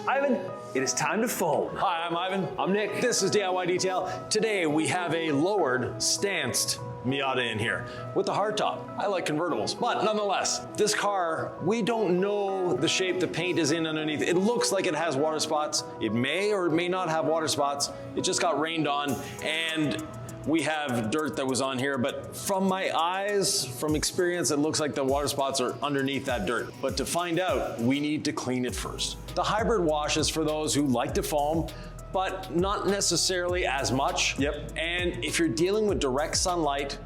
Ivan, it is time to foam. Hi, I'm Ivan. I'm Nick. This is DIY Detail. Today we have a lowered, stanced Miata in here with the hardtop. I like convertibles, but nonetheless, this car, we don't know the shape the paint is in underneath. It looks like it has water spots. It may or may not have water spots. It just got rained on, and we have dirt that was on here, but from my eyes, from experience, it looks like the water spots are underneath that dirt. But to find out, we need to clean it first. The hybrid wash is for those who like to foam, but not necessarily as much. Yep. And if you're dealing with direct sunlight,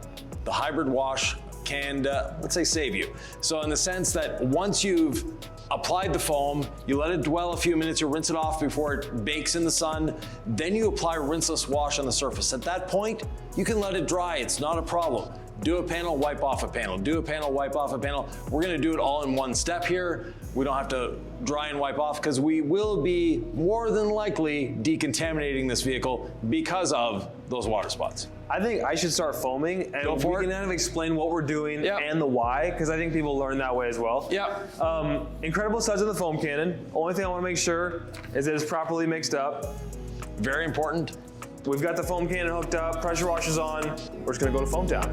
the hybrid wash can, let's say, save you. So in the sense that once you've applied the foam, you let it dwell a few minutes, you rinse it off before it bakes in the sun, then you apply rinseless wash on the surface. At that point, you can let it dry, it's not a problem. Do a panel, wipe off a panel. Do a panel, wipe off a panel. We're gonna do it all in one step here. We don't have to dry and wipe off because we will be more than likely decontaminating this vehicle because of those water spots. I think I should start foaming, and we can kind of explain what we're doing and the why, because I think people learn that way as well. Yeah. Incredible suds of the foam cannon. Only thing I want to make sure is that it's properly mixed up. Very important. We've got the foam cannon hooked up, pressure washer's on. We're just gonna go to Foam Town.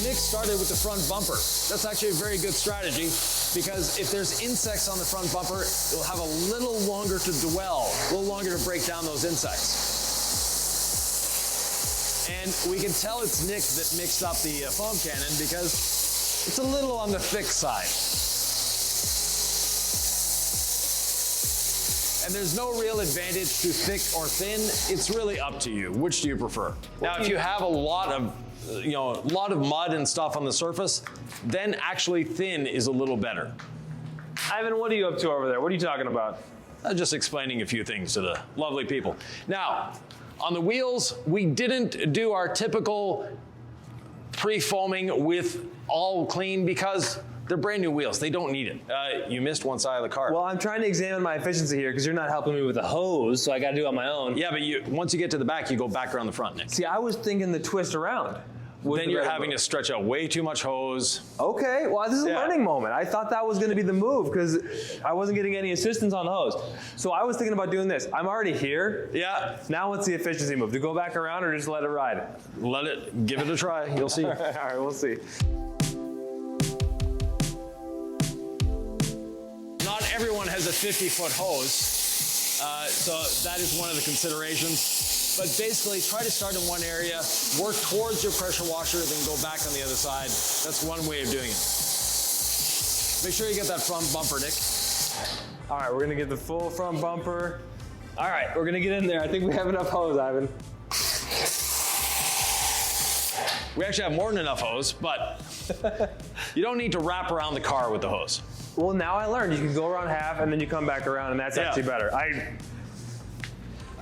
Nick started with the front bumper. That's actually a very good strategy because if there's insects on the front bumper, it'll have a little longer to dwell, a little longer to break down those insects. And we can tell it's Nick that mixed up the foam cannon because it's a little on the thick side. And there's no real advantage to thick or thin. It's really up to you. Which do you prefer? Now, if you have a lot of mud and stuff on the surface, then actually thin is a little better. Ivan, what are you up to over there? What are you talking about? Just explaining a few things to the lovely people. Now, on the wheels, we didn't do our typical pre-foaming with all clean because they're brand new wheels. They don't need it. You missed one side of the car. Well, I'm trying to examine my efficiency here because you're not helping me with the hose, so I got to do it on my own. Yeah, but once you get to the back, you go back around the front, Nick. See, I was thinking the twist around. Then you're having to stretch out way too much hose. Okay, well, this is a learning moment. I thought that was gonna be the move because I wasn't getting any assistance on the hose. So I was thinking about doing this. I'm already here. Yeah. Now what's the efficiency move? To go back around or just let it ride? Give it a try, you'll see. All right, we'll see. Not everyone has a 50-foot hose, so that is one of the considerations. But basically, try to start in one area, work towards your pressure washer, then go back on the other side. That's one way of doing it. Make sure you get that front bumper, Nick. All right, we're gonna get the full front bumper. All right, we're gonna get in there. I think we have enough hose, Ivan. We actually have more than enough hose, but you don't need to wrap around the car with the hose. Well, now I learned you can go around half and then you come back around, and that's actually better.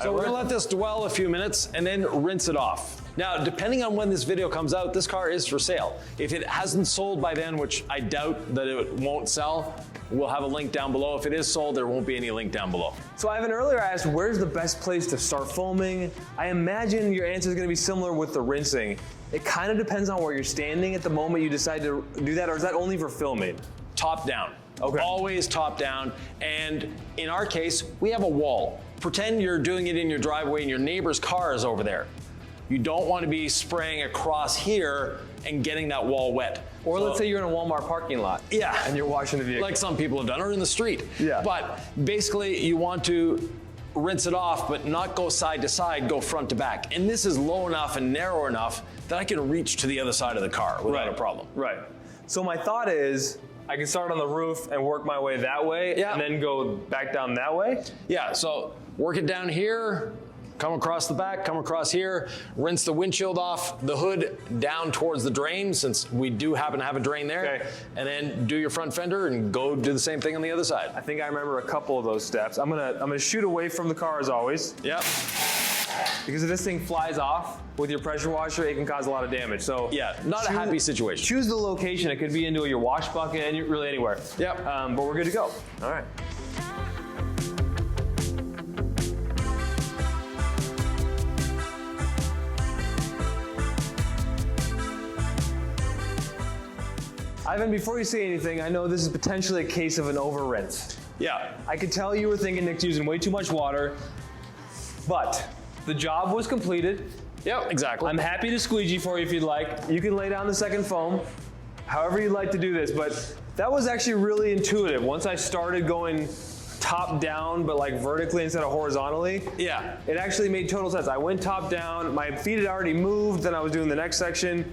So we're gonna let this dwell a few minutes and then rinse it off. Now, depending on when this video comes out, this car is for sale. If it hasn't sold by then, which I doubt that it won't sell, we'll have a link down below. If it is sold, there won't be any link down below. So Ivan, earlier I asked, where's the best place to start foaming? I imagine your answer is gonna be similar with the rinsing. It kind of depends on where you're standing at the moment you decide to do that, or is that only for filming? Top down. Okay. Always top down. And in our case, we have a wall. Pretend you're doing it in your driveway and your neighbor's car is over there. You don't want to be spraying across here and getting that wall wet. Or let's say you're in a Walmart parking lot. Yeah. And you're washing the vehicle. Like some people have done, or in the street. Yeah. But basically you want to rinse it off, but not go side to side, go front to back. And this is low enough and narrow enough that I can reach to the other side of the car without a problem. Right. So my thought is, I can start on the roof and work my way that way, and then go back down that way? Yeah, so work it down here, come across the back, come across here, rinse the windshield off, the hood down towards the drain, since we do happen to have a drain there, and then do your front fender and go do the same thing on the other side. I think I remember a couple of those steps. I'm gonna shoot away from the car as always. Yep. Because if this thing flies off with your pressure washer, it can cause a lot of damage. So yeah, not a happy situation. Choose the location. It could be into your wash bucket and really anywhere. Yep. But we're good to go. All right. Ivan, before you say anything, I know this is potentially a case of an over rinse. Yeah. I could tell you were thinking Nick's using way too much water, but the job was completed. Yeah, exactly. I'm happy to squeegee for you if you'd like. You can lay down the second foam, however you'd like to do this, but that was actually really intuitive. Once I started going top down, but like vertically instead of horizontally, Yeah. it actually made total sense. I went top down, my feet had already moved, then I was doing the next section.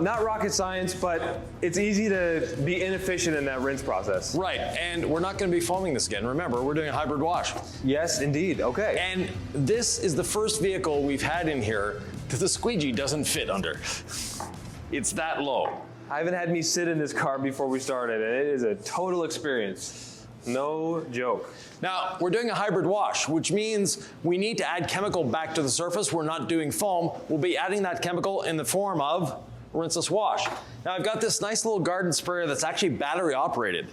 Not rocket science, but it's easy to be inefficient in that rinse process. Right, and we're not going to be foaming this again. Remember, we're doing a hybrid wash. Yes, indeed, okay. And this is the first vehicle we've had in here that the squeegee doesn't fit under. It's that low. Ivan had me sit in this car before we started, and it is a total experience. No joke. Now, we're doing a hybrid wash, which means we need to add chemical back to the surface. We're not doing foam. We'll be adding that chemical in the form of rinseless wash. Now, I've got this nice little garden sprayer that's actually battery operated,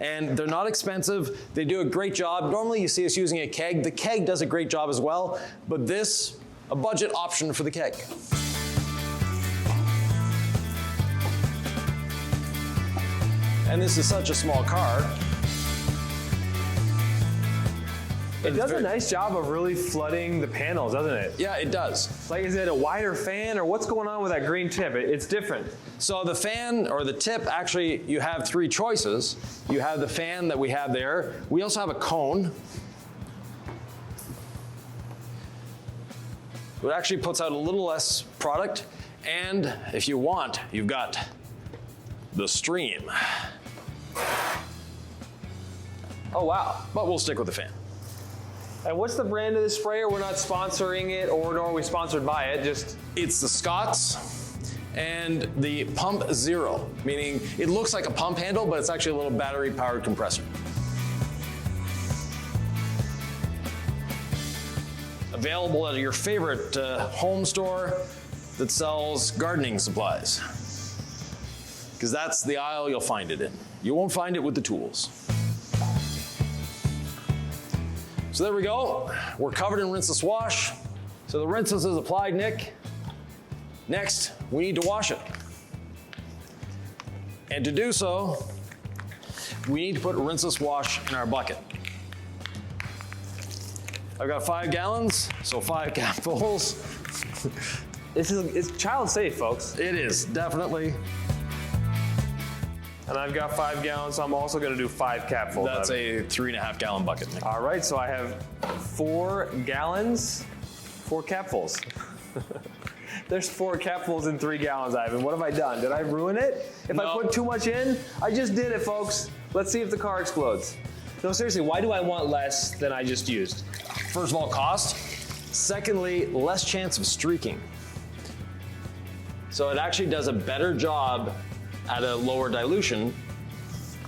and they're not expensive. They do a great job. Normally, you see us using a keg. The keg does a great job as well, but this, a budget option for the keg. And this is such a small car. It does a nice job of really flooding the panels, doesn't it? Yeah, it does. Like, is it a wider fan, or what's going on with that green tip? It's different. So the fan or the tip, actually, you have three choices. You have the fan that we have there. We also have a cone. It actually puts out a little less product. And if you want, you've got the stream. Oh, wow. But we'll stick with the fan. And what's the brand of this sprayer? We're not sponsoring it, nor are we sponsored by it, just... It's the Scott's and the Pump Zero, meaning it looks like a pump handle, but it's actually a little battery-powered compressor. Available at your favorite home store that sells gardening supplies, because that's the aisle you'll find it in. You won't find it with the tools. So there we go. We're covered in rinseless wash. So the rinseless is applied, Nick. Next, we need to wash it. And to do so, we need to put rinseless wash in our bucket. I've got 5 gallons, so 5 capfuls. It's child safe, folks. It is, definitely. And I've got 5 gallons, so I'm also gonna do 5 capfuls. That's a 3.5 gallon bucket, Nick. All right, so I have 4 gallons, 4 capfuls. There's 4 capfuls in 3 gallons, Ivan. What have I done? Did I ruin it? If I put too much in, I just did it, folks. Let's see if the car explodes. No, seriously, why do I want less than I just used? First of all, cost. Secondly, less chance of streaking. So it actually does a better job at a lower dilution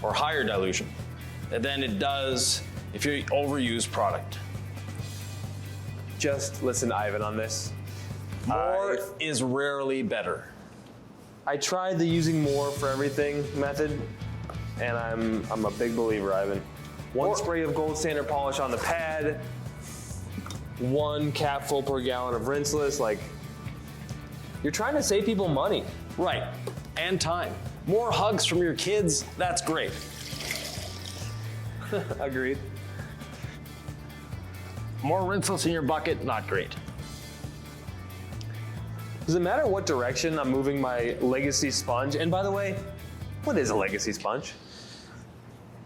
or higher dilution than it does if you overuse product. Just listen to Ivan on this. More is rarely better. I tried the using more for everything method, and I'm a big believer, Ivan. One spray of gold standard polish on the pad, 1 capful per gallon of rinseless. Like, you're trying to save people money. Right, and time. More hugs from your kids, that's great. Agreed. More rinseless in your bucket, not great. Does it matter what direction I'm moving my legacy sponge? And by the way, what is a legacy sponge?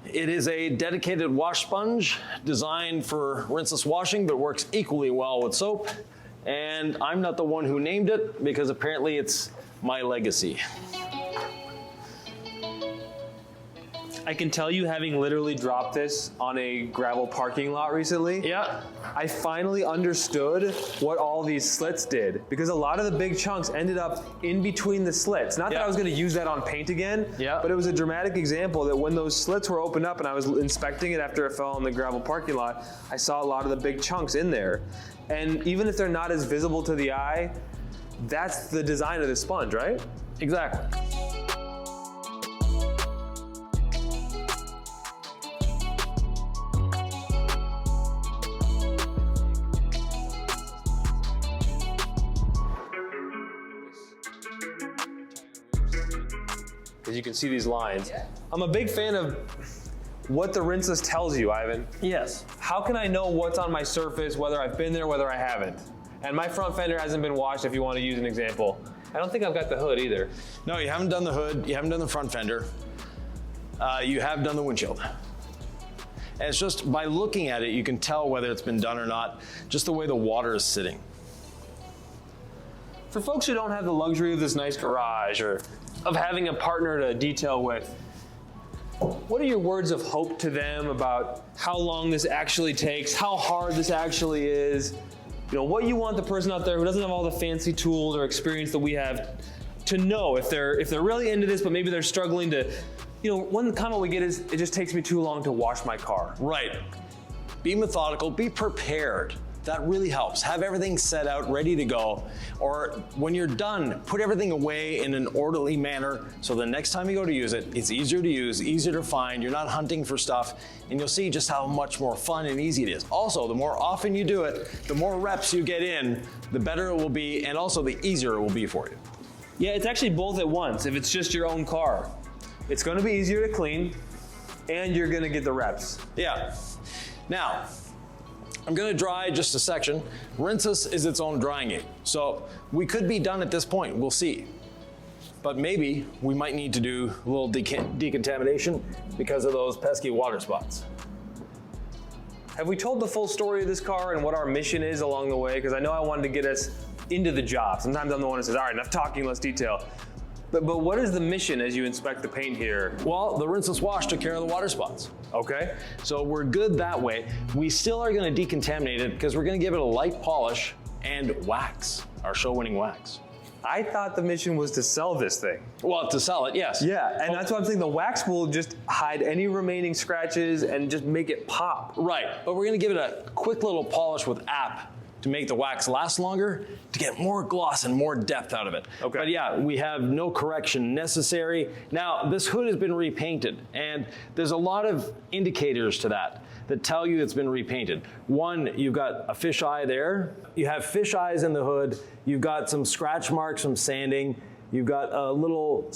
It is a dedicated wash sponge designed for rinseless washing, but works equally well with soap. And I'm not the one who named it because apparently it's my legacy. I can tell you, having literally dropped this on a gravel parking lot recently, Yeah. I finally understood what all these slits did, because a lot of the big chunks ended up in between the slits. Not that Yeah. I was gonna use that on paint again, Yeah. but it was a dramatic example that when those slits were opened up and I was inspecting it after it fell on the gravel parking lot, I saw a lot of the big chunks in there. And even if they're not as visible to the eye, that's the design of the sponge, right? Exactly. as you can see these lines. I'm a big fan of what the Rinseless tells you, Ivan. Yes. How can I know what's on my surface, whether I've been there, whether I haven't? And my front fender hasn't been washed, if you want to use an example. I don't think I've got the hood either. No, you haven't done the hood, you haven't done the front fender. You have done the windshield. And it's just by looking at it, you can tell whether it's been done or not, just the way the water is sitting. For folks who don't have the luxury of this nice garage or of having a partner to detail with, what are your words of hope to them about how long this actually takes, how hard this actually is? You know, what you want the person out there who doesn't have all the fancy tools or experience that we have to know if they're really into this, but maybe they're struggling to, you know, one comment we get is, it just takes me too long to wash my car. Right. Be methodical, be prepared. That really helps. Have everything set out, ready to go. Or when you're done, put everything away in an orderly manner so the next time you go to use it, it's easier to use, easier to find. You're not hunting for stuff, and you'll see just how much more fun and easy it is. Also, the more often you do it, the more reps you get in, the better it will be, and also the easier it will be for you. Yeah, it's actually both at once. If it's just your own car, it's gonna be easier to clean, and you're gonna get the reps. Yeah. Now, I'm gonna dry just a section. Rinseless is its own drying aid. So we could be done at this point, we'll see. But maybe we might need to do a little decontamination because of those pesky water spots. Have we told the full story of this car and what our mission is along the way? Because I know I wanted to get us into the job. Sometimes I'm the one who says, all right, enough talking, let's detail. But what is the mission as you inspect the paint here? Well, the Rinseless wash took care of the water spots. Okay. So we're good that way. We still are gonna decontaminate it because we're gonna give it a light polish and wax, our show-winning wax. I thought the mission was to sell this thing. Well, to sell it, yes. Yeah, and that's what I'm saying. The wax will just hide any remaining scratches and just make it pop. Right, but we're gonna give it a quick little polish with app to make the wax last longer, to get more gloss and more depth out of it. Okay. But yeah, we have no correction necessary. Now, this hood has been repainted, and there's a lot of indicators to that tell you it's been repainted. One, you've got a fisheye there. You have fish eyes in the hood. You've got some scratch marks from sanding. You've got a little,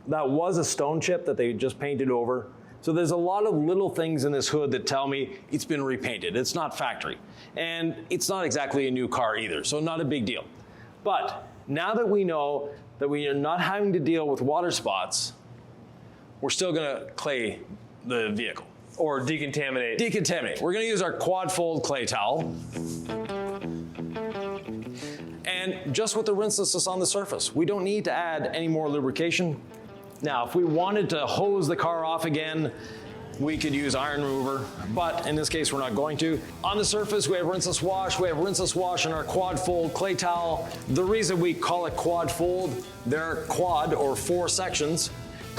that was a stone chip that they just painted over. So there's a lot of little things in this hood that tell me it's been repainted. It's not factory. And it's not exactly a new car either, so not a big deal. But now that we know that we are not having to deal with water spots, we're still gonna clay the vehicle. Or decontaminate. Decontaminate. We're gonna use our quad fold clay towel. And just with the rinseless that's on the surface, we don't need to add any more lubrication. Now, if we wanted to hose the car off again, we could use iron remover, but in this case, we're not going to. On the surface, we have rinseless wash in our quad fold clay towel. The reason we call it quad fold, they're quad or 4 sections,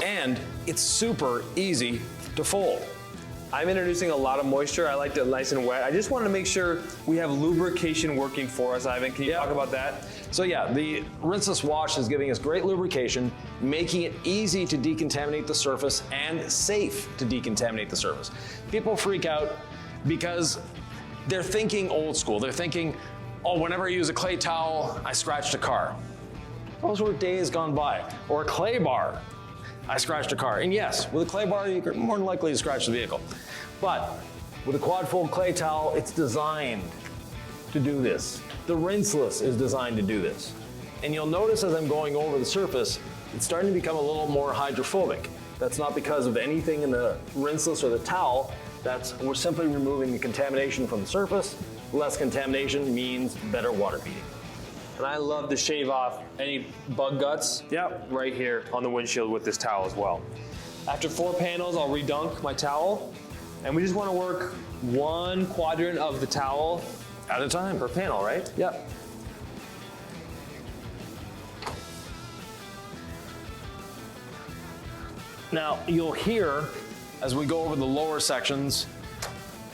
and it's super easy to fold. I'm introducing a lot of moisture. I like it nice and wet. I just want to make sure we have lubrication working for us, Ivan. Can you talk about that? So yeah, the rinseless wash is giving us great lubrication, making it easy to decontaminate the surface and safe to decontaminate the surface. People freak out because they're thinking old school. They're thinking, oh, whenever I use a clay towel, I scratched a car. Those were days gone by. Or a clay bar, I scratched a car. And yes, with a clay bar, you're more than likely to scratch the vehicle. But with a quad fold clay towel, it's designed to do this. The rinseless is designed to do this. And you'll notice as I'm going over the surface, it's starting to become a little more hydrophobic. That's not because of anything in the rinseless or the towel. We're simply removing the contamination from the surface. Less contamination means better water beading. And I love to shave off any bug guts right here on the windshield with this towel as well. After 4 panels, I'll redunk my towel. And we just want to work 1 quadrant of the towel at a time per panel, right? Yep. Now, you'll hear, as we go over the lower sections,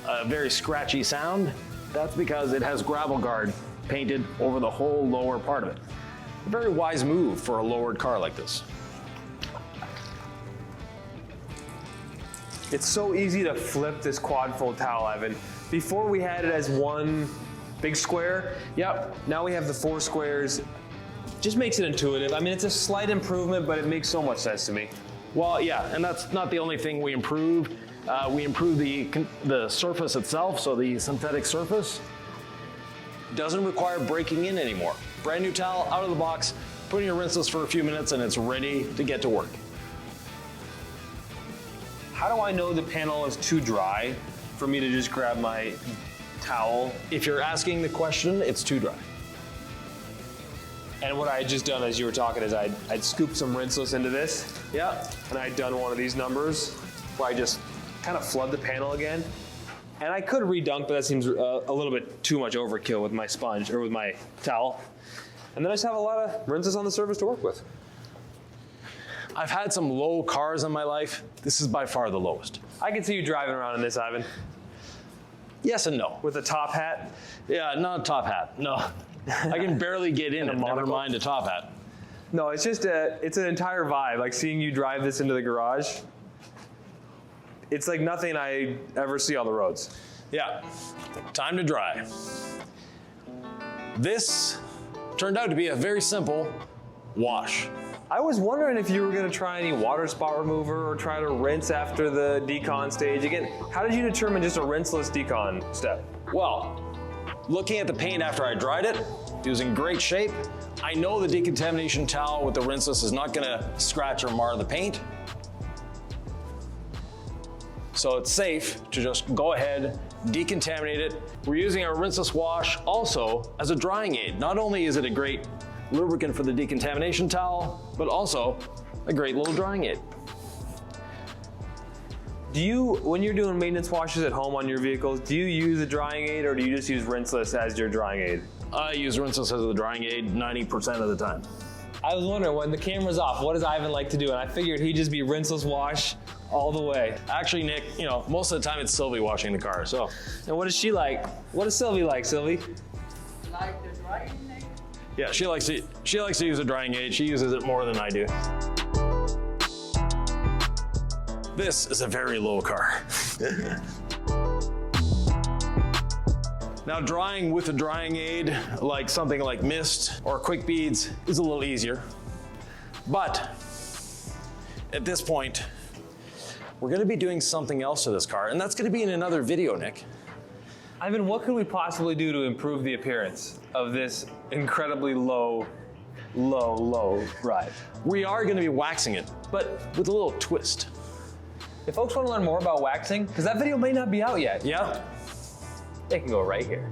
a very scratchy sound. That's because it has gravel guard painted over the whole lower part of it. A very wise move for a lowered car like this. It's so easy to flip this quad fold towel, Ivan. Before we had it as 1 big square. Yep. Now we have the 4 squares. Just makes it intuitive. I mean, it's a slight improvement, but it makes so much sense to me. Well, yeah, and that's not the only thing we improved. We improved the surface itself, so the synthetic surface doesn't require breaking in anymore. Brand new towel out of the box, put in your rinseless for a few minutes, and it's ready to get to work. How do I know the panel is too dry for me to just grab my towel? If you're asking the question, it's too dry. And what I had just done as you were talking is I'd scooped some rinseless into this. Yeah. And I'd done one of these numbers where I just kind of flood the panel again. And I could redunk, but that seems a little bit too much overkill with my sponge or with my towel. And then I just have a lot of rinseless on the surface to work with. I've had some low cars in my life. This is by far the lowest. I can see you driving around in this, Ivan. Yes and no. With a top hat. Yeah, not a top hat, no. I can barely get in it, never mind a top hat. No, it's just it's an entire vibe. Like seeing you drive this into the garage. It's like nothing I ever see on the roads. Yeah, time to dry. This turned out to be a very simple wash. I was wondering if you were gonna try any water spot remover or try to rinse after the decon stage. Again, how did you determine just a rinseless decon step? Well, looking at the paint after I dried it, it was in great shape. I know the decontamination towel with the rinseless is not gonna scratch or mar the paint. So it's safe to just go ahead, decontaminate it. We're using our rinseless wash also as a drying aid. Not only is it a great lubricant for the decontamination towel, but also a great little drying aid. Do you, when you're doing maintenance washes at home on your vehicles, do you use a drying aid or do you just use rinseless as your drying aid? I use rinseless as a drying aid 90% of the time. I was wondering, when the camera's off, what does Ivan like to do? And I figured he'd just be rinseless wash all the way. Actually, Nick, most of the time it's Sylvie washing the car, so. And what does she like? What does Sylvie like, Sylvie? Like the drying aid? Yeah, she likes to use a drying aid. She uses it more than I do. This is a very low car. Now, drying with a drying aid, like something like mist or quick beads, is a little easier. But at this point, we're gonna be doing something else to this car, and that's gonna be in another video, Nick. Ivan, what could we possibly do to improve the appearance of this incredibly low ride? We are gonna be waxing it, but with a little twist. If folks want to learn more about waxing, because that video may not be out yet, Yeah? they can go right here.